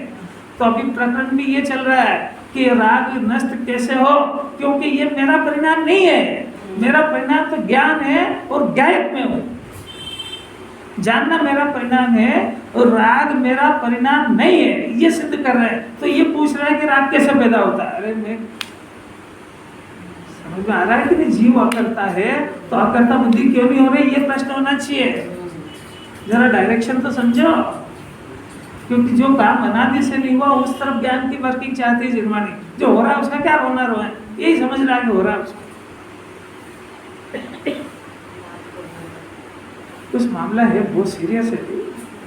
Speaker 2: तो अभी प्रकरण भी ये चल रहा है कि राग नष्ट कैसे हो, क्योंकि ये मेरा परिणाम नहीं है, मेरा परिणाम तो ज्ञान है और ज्ञायक में हूँ। जानना मेरा परिणाम है और राग मेरा परिणाम नहीं है, ये सिद्ध कर रहे हैं। तो ये पूछ रहा है कि राग कैसे पैदा होता है। अरे मैं समझ में आ रहा है कि नहीं, जीव अकर्ता है तो अकर्ता बुद्धि क्यों नहीं हो रही, ये प्रश्न होना चाहिए। जरा डायरेक्शन तो समझो, क्योंकि जो काम अनादि से नहीं हुआ उस तरफ ज्ञान की वर्किंग चाहती है जिनवाणी। जो हो रहा है उसका क्या रोना रोए, यही समझ रहा है कि हो रहा है उसका। कुछ मामला है बहुत सीरियस है,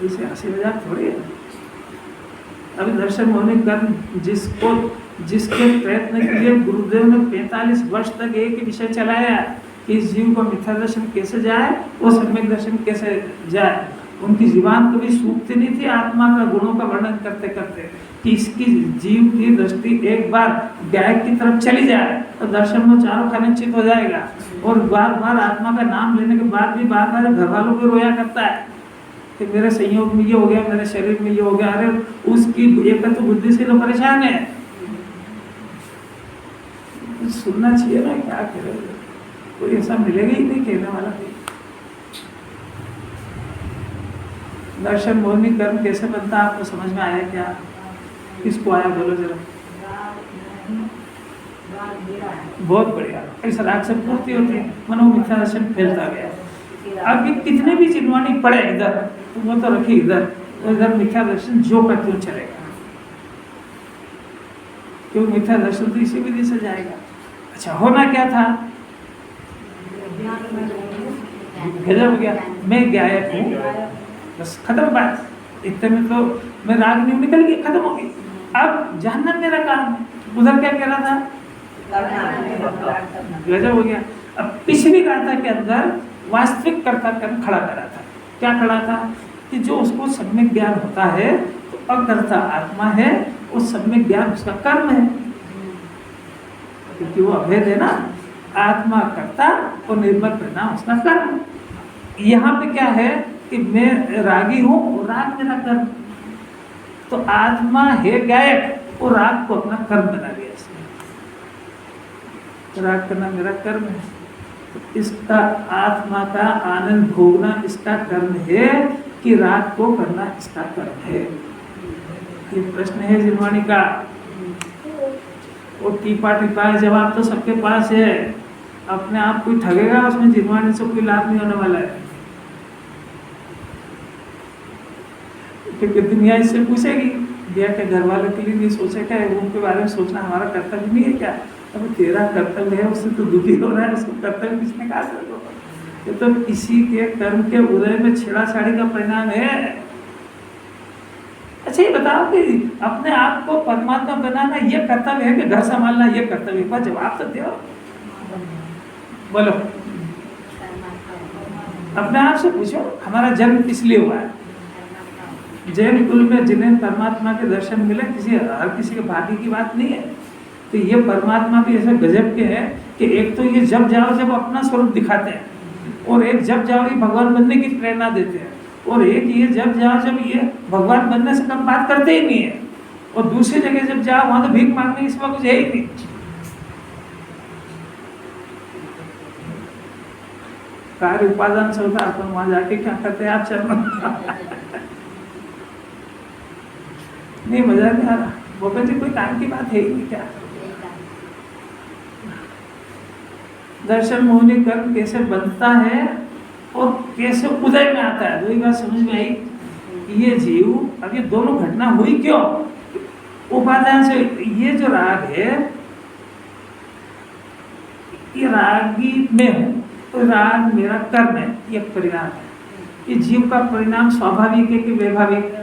Speaker 2: इसे हंसी मजाक थोड़ी है। अभी दर्शन होने कर्म जिसके प्रयत्न के लिए गुरुदेव ने 45 वर्ष तक एक ही विषय चलाया कि इस जीव को मिथ्या दर्शन कैसे जाए और सम्यक दर्शन कैसे जाए। उनकी जुबान कभी सूखती नहीं थी आत्मा का गुणों का वर्णन करते करते, कि इसकी जीव की दृष्टि एक बार गायक की तरफ चली जाए तो दर्शन में चारों खाने चित हो जाएगा। और बार बार आत्मा का नाम लेने के बाद भी बार बार घर वालों को रोया करता है कि मेरे संयोग में ये हो गया, मेरे शरीर में ये हो गया। अरे उसकी एक तो बुद्धि से तो परेशान है, सुनना चाहिए ना, क्या करे। कोई ऐसा मिलेगा ही नहीं कहने वाला। दर्शन मोहिनी कर्म कैसे बनता है, आपको समझ में आया क्या? किसको आया बोलो जरा। बहुत बढ़िया, ऐसा राग से पूर्ति होती है, मनो मिथ्या दर्शन फैलता गया। अब ये कितने भी चिन्हवानी पड़े इधर, तो वो तो रखी इधर, तो इधर मिथ्या दर्शन जो का क्यों चलेगा, क्यों मिथ्या दर्शन तो इसी विधि से जाएगा। अच्छा, होना क्या था, गजब हो गया, मैं गायक हूँ, बस खत्म बात। इतने में तो मैं राग नहीं निकल गई, खत्म हो गई। अब जानना मेरा काम है, उधर क्या कह रहा था, गजब हो गया। अब पिछली गाथा के अंदर वास्तविक कर्ता कर्म खड़ा करा था। क्या खड़ा था कि जो उसको सम्यक ज्ञान होता है तो अकर्ता आत्मा है, उस सम्यक ज्ञान उसका कर्म है, क्योंकि वो अभेद है ना। आत्मा कर्ता और निर्मल परिणाम उसका कर्म। यहाँ पे क्या है कि मैं रागी हूँ, राग मेरा कर्म। तो आत्मा है गायक और राग को अपना कर्म बना लिया इसने। राग करना मेरा कर्म है, तो इसका आत्मा का आनंद भोगना इसका कर्म है कि राग को करना इसका कर्म है। ये प्रश्न है जिनवाणी का। और टीपा टीपा जवाब तो सबके पास है, अपने आप कोई ठगेगा उसमें जिनवाणी से कोई लाभ नहीं होने वाला है। क्योंकि दुनिया इससे पूछेगी, दिया के घर वालों के लिए नहीं सोचे क्या, उनके बारे में सोचना हमारा कर्तव्य नहीं है क्या? अब तेरा कर्तव्य है, उससे तो दुखी हो रहा है, उसको कर्तव्य किसने कहा सको? ये तो किसी के कर्म के उदय में छेड़ाछाड़ी का परिणाम है। अच्छा, ये बताओ कि अपने आप को परमात्मा बनाना ये कर्तव्य है कि घर संभालना ये कर्तव्य है? जवाब तो दो, बोलो। अपने आप से पूछो, हमारा जन्म किस लिए हुआ है? जैन कुल में जिन्हें परमात्मा के दर्शन मिले, हर किसी के भाग्य की बात नहीं है। तो ये परमात्मा भी ऐसे गजब के हैं कि एक तो ये जब जाओ जब अपना स्वरूप दिखाते हैं, और एक जब जाओ ये भगवान बनने की प्रेरणा देते हैं, और एक ये जब जाओ जब ये भगवान बनने से कम बात करते ही नहीं है, और दूसरी जगह जब जाओ वहां तो भीख मांगने की सिवा कुछ है ही नहीं। कार्य उपादान से होता है, अपन वहां जाके क्या करते हैं आप चलो। नहीं, मजा नहीं आ रहा। गोपा जी, कोई काम की बात है ही नहीं क्या? दर्शन मोहिनी कर्म कैसे बनता है और कैसे उदय में आता है, दो ही बात समझ में आई। ये जीव, अब ये दोनों घटना हुई क्यों? उपादान से। ये जो राग है, ये रागी में हूँ, तो राग मेरा कर्म है, ये परिणाम है। ये जीव का परिणाम स्वाभाविक है कि वैभाविक?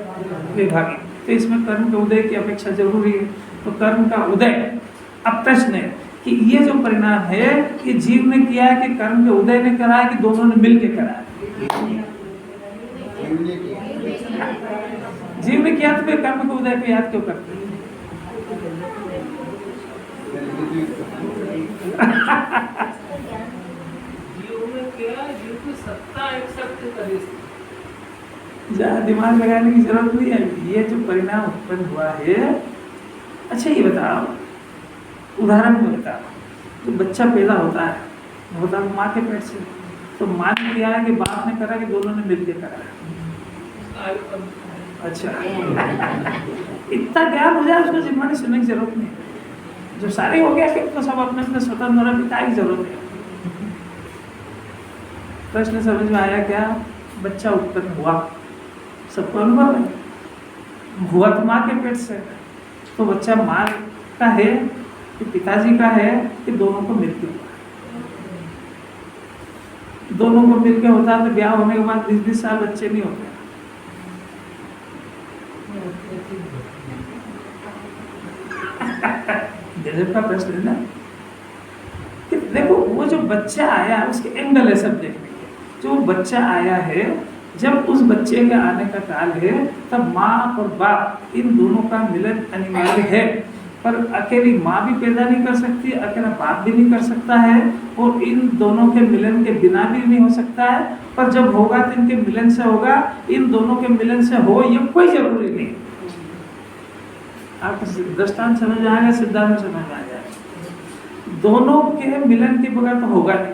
Speaker 2: वैभाविक। तो इसमें कर्म के उदय की अपेक्षा जरूरी है। तो कर्म का उदय, अब प्रश्न है कि ये जो परिणाम है कि जीव ने किया है कि कर्म के उदय ने करा है कि दोनों ने मिल के करा है? जीव ने किया तो फिर कर्म के उदय को याद क्यों करते हैं?
Speaker 4: जीव में क्या, जीव की सत्ता एक्सेप्ट करे।
Speaker 2: ज़्यादा दिमाग लगाने की जरूरत नहीं है। ये जो परिणाम उत्पन्न हुआ है, अच्छा ये बताओ, उदाहरण में बताओ, जो बच्चा पैदा होता है माँ के पेट से, तो माँ ने किया है कि बाप ने करा कि दोनों ने मिलकर करा है? अच्छा, इतना ज्ञान हो जाए उसको जिम्मेदारी सुनने की जरूरत नहीं है। जब सारे हो गया फिर तो सब अपने अपने स्वतंत्र होने की क्या जरूरत है? प्रश्न समझ में आया क्या? बच्चा उत्पन्न हुआ, सबको अनुभव है, हुआ तो माँ के पेट से, तो बच्चा माँ का है कि पिताजी का है कि दोनों को मिलकर हुआ? दोनों को मिलकर होता है तो ब्याह होने के बाद 20-20 साल बच्चे नहीं होते। गजब का प्रश्न है ना। कि देखो वो जो बच्चा आया उसके एंगल है सब देखने के। जो बच्चा आया है, जब उस बच्चे के आने का काल है तब माँ और बाप इन दोनों का मिलन अनिवार्य है। पर अकेली माँ भी पैदा नहीं कर सकती, अकेला बाप भी नहीं कर सकता है, और इन दोनों के मिलन के बिना भी नहीं हो सकता है। पर जब होगा तो इनके मिलन से होगा, इन दोनों के मिलन से हो ये कोई जरूरी नहीं। आप दृष्टांत समझ में आएगा, सिद्धांत समझ में आ जाएगा। दोनों के मिलन के बगैर तो होगा नहीं,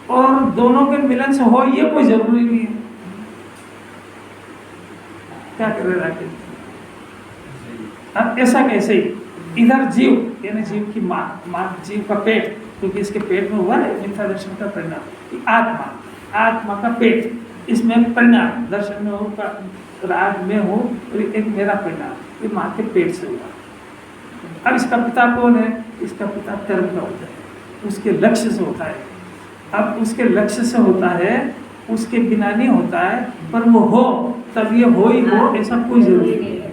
Speaker 2: और दोनों के मिलन से हो ये कोई जरूरी नहीं है। क्या कर रहे राकेश? अब ऐसा कैसे ही इधर जीव यानी जीव की माँ जीव का पेट, क्योंकि इसके पेट में हुआ ना मिथ्या दर्शन का परिणाम कि आत्मा का पेट, इसमें परिणाम दर्शन में हो का राग में हो, और एक मेरा परिणाम ये माँ के पेट से हुआ। अब इसका पिता कौन है? इसका पिता कर्म का होता है, उसके लक्ष्य से होता है। अब उसके लक्ष्य से होता है, उसके बिना नहीं होता है, पर वो हो तब ये हो ही हो, ऐसा कोई जरूरी नहीं है।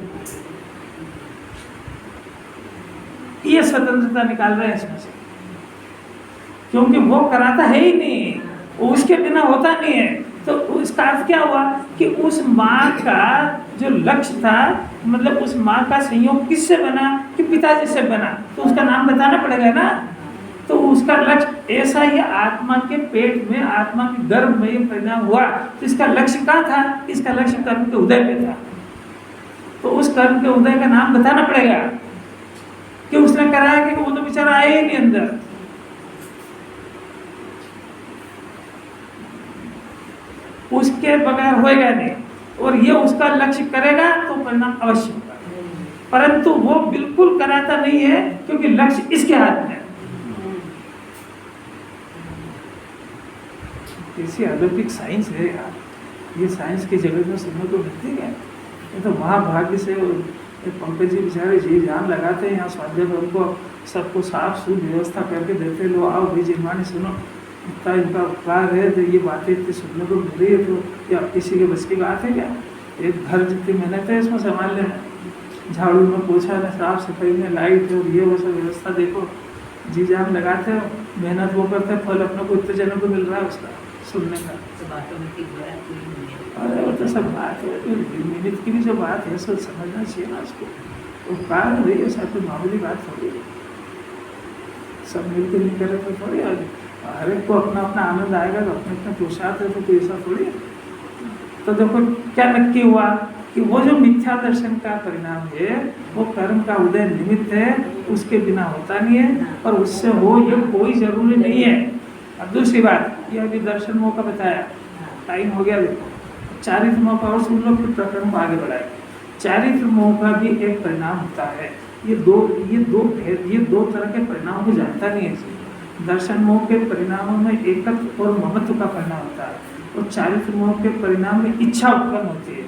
Speaker 2: ये स्वतंत्रता निकाल रहे हैं इसमें से, क्योंकि वो कराता है ही नहीं, वो उसके बिना होता नहीं है। तो इसका अर्थ क्या हुआ कि उस माँ का जो लक्ष्य था, मतलब उस माँ का संयोग किससे बना? कि पिताजी से बना, तो उसका नाम बताना पड़ेगा ना। तो उसका लक्ष्य ऐसा ही आत्मा के पेट में, आत्मा के गर्भ में ये परिणाम हुआ, तो इसका लक्ष्य कहाँ था? इसका लक्ष्य कर्म के उदय पे था। तो उस कर्म के उदय का नाम बताना पड़ेगा कि उसने कराया कि वो तो बेचारा आया ही नहीं अंदर। उसके बगैर होएगा नहीं, और ये उसका लक्ष्य करेगा तो परिणाम अवश्य होगा। परंतु वो बिल्कुल कराता नहीं है, क्योंकि लक्ष्य इसके हाथ में है। ऐसी अलौकिक साइंस है यार, ये साइंस की जगत में सुनने को मिलती है। ये तो महाभाग्य से पंकज जी बेचारे जी जान लगाते हैं यहाँ स्वाध्याय में, उनको सबको साफ सुध व्यवस्था करके देते, लो आओ भी जिन्होंने सुनो, इतना इनका उपकार है। तो ये बातें इतनी सुनने को मिल रही है, तो क्या किसी के बस की बात है क्या? एक घर जितनी मेहनत है इसमें संभालने में, झाड़ू में, पोछा में, साफ सफाई में, लाइट और ये वो सब व्यवस्था देखो, जी जान लगाते हो, मेहनत वो करते हैं, फल अपने को इतने जनों को मिल रहा है उसका सुनने का। अरे वो तो सब बात है, मिनट की भी जो बात है सब समझना चाहिए ना उसको। उपकार है भाई, ऐसा कोई मामूली बात थोड़ी है। सब मिलकर नहीं करे तो थोड़ी, हर एक को अपना अपना आनंद आएगा, तो अपने अपने पुरुषार्थ है, तो कोई ऐसा थोड़ी है। तो देखो क्या नक्की हुआ कि वो जो मिथ्या दर्शन का परिणाम है वो कर्म का उदय निमित्त है, उसके बिना होता नहीं है, और उससे हो ये कोई जरूरी नहीं है। अब दूसरी बात, ये अभी दर्शन मोह का बताया, टाइम हो गया। देखो चारित्र मोह का और सुन लो, फिर प्रकरण को आगे बढ़ाए। चारित्र मोह का भी एक परिणाम होता है। ये दो तरह के परिणाम को जानता नहीं है। दर्शन मोह के परिणामों में एकत्व और ममत्व का परिणाम होता है, और चारित्र मोह के परिणाम में इच्छा उत्पन्न होती है।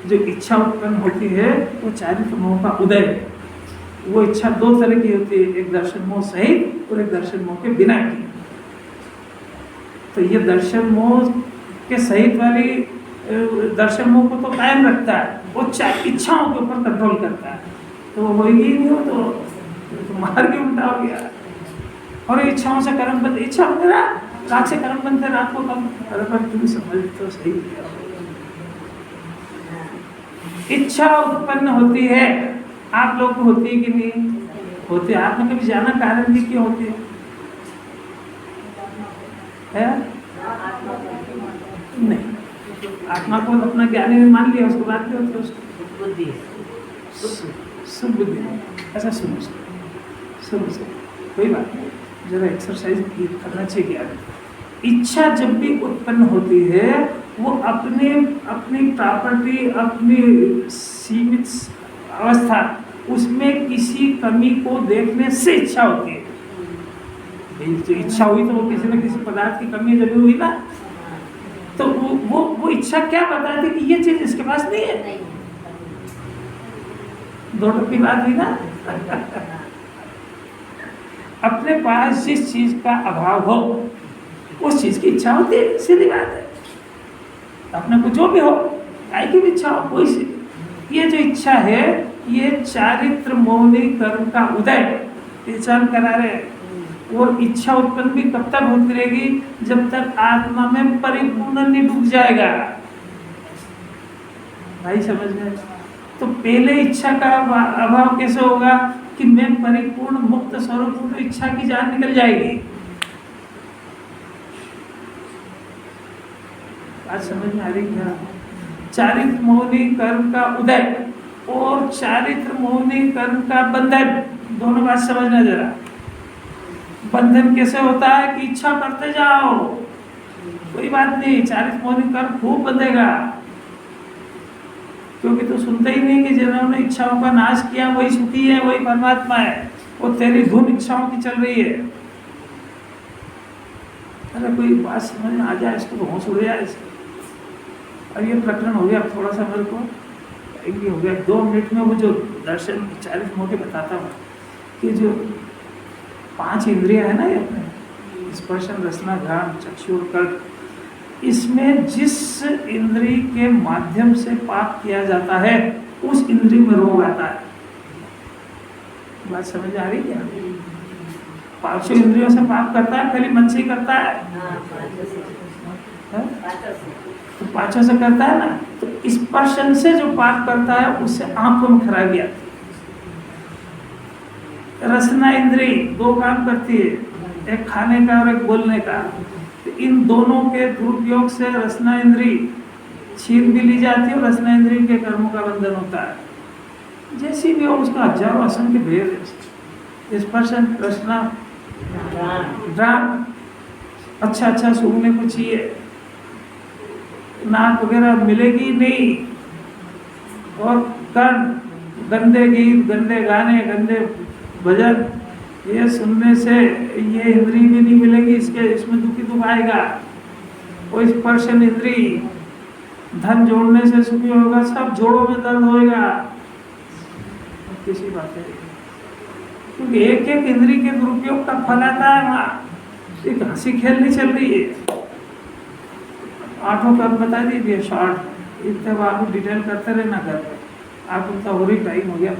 Speaker 2: जो इच्छा उत्पन्न होती है वो चारित्र मोह का उदय है। वो इच्छा दो तरह की होती है, एक दर्शन मोह सहित और एक दर्शन मोह के बिना की। तो ये दर्शन मोह के सहित वाली दर्शन मोह को तो कायम रखता है, वो इच्छाओं के ऊपर कंट्रोल करता है, तो वो होगी ही नहीं, हो तो मार के उल्टा हो गया। और इच्छाओं से कर्म बनते, इच्छा हो गया राग से कर्म बनते, राग को कम, अरे पर तुम समझ तो सही है। इच्छा उत्पन्न होती है, आप लोग को होती है कि नहीं होती? आपने कभी जाना कारण की क्यों होती है? नहीं, आत्मा को अपना ज्ञानी में मान लिया, उसके बाद भी होती है उसको
Speaker 4: बुद्धि
Speaker 2: सब बुद्धि। ऐसा सुनो कोई बात नहीं, जरा एक्सरसाइज करना चाहिए ज्ञान। इच्छा जब भी उत्पन्न होती है वो अपनी प्रॉपर्टी, अपनी सीमित अवस्था, उसमें किसी कमी को देखने से इच्छा होती है। जो इच्छा हुई तो वो किसी न किसी पदार्थ की कमी जब हुई ना, तो वो इच्छा क्या बताती कि ये चीज इसके पास नहीं है। दो टप्पी बात हुई ना। अपने पास जिस चीज का अभाव हो उस चीज की इच्छा होती है, सीधी बात है। अपने को जो भी हो, काय की भी इच्छा हो, कोई सी, ये जो इच्छा है ये चारित्र मौनी कर्म का उदय पहचान करा रहे हैं। और इच्छा उत्पन्न भी कब तक होती रहेगी? जब तक आत्मा में परिपूर्ण नहीं डूब जाएगा। भाई समझ गए? तो पहले इच्छा का अभाव कैसे होगा कि मैं परिपूर्ण मुक्त स्वरूप हूं, तो इच्छा की जान निकल जाएगी। आज समझ में आ रही क्या? चारित्र मौनी कर्म का उदय और चारित्र मौनी कर्म का बंधन, दोनों बात समझना जरा। बंधन कैसे होता है कि इच्छा करते जाओ, कोई बात नहीं, चारित्र मौनी कर्म खूब बंधेगा, क्योंकि तू सुनते ही नहीं कि जिन्होंने इच्छाओं का नाश किया वही सुखी है, वही परमात्मा है, वो तेरी धुन इच्छाओं की चल रही है। अरे कोई बात समझ में आ जाए, इसको तो होश उड़ जाए इसको। और ये प्रकरण हो गया, अब थोड़ा सा मेरे को ये हो गया 2 मिनट में वो जो दर्शन चारित्र मौनी बताता हूँ कि जो 5 इंद्रियां है ना ये अपने, स्पर्शन रसना घ्राण चक्षु और कर्म, इसमें जिस इंद्री के माध्यम से पाप किया जाता है उस इंद्री में रोग आता है। बात समझ आ रही क्या? 5 इंद्रियों से पाप करता है, खाली मन से ही करता है, तो 5 से करता है ना। तो स्पर्शन से जो पाप करता है उससे आंखों में खराबी आती है। रसना इंद्री 2 काम करती है, एक खाने का और एक बोलने का। तो इन दोनों के दुरुपयोग से रसना इंद्री छीन भी ली जाती है और रसना इंद्री के कर्मों का बंधन होता है। जैसी भी हो, उसका हजारों असंख्य भेद है। स्पर्शन रसना घ्राण, अच्छा सूंघने को चाहिए, नाक वगैरह मिलेगी नहीं, और कर्ण, गंदे गीत, गंदे गाने, गंदे भजन, ये सुनने से ये इंद्री भी नहीं मिलेगी, इसमें दुख आएगा। वो स्पर्शन इंद्री, धन जोड़ने से सुखी होगा, सब जोड़ों में दर्द होएगा। किसी बात है, क्योंकि एक इंद्री के दुरुपयोग का फल आता है वहाँ। एक हंसी खेल नहीं चल रही है। 8 कर्म बता दीजिए शॉर्ट, इतने आप डिटेल करते रहना घर पर, आप उनका हो रही टाइम हो गया।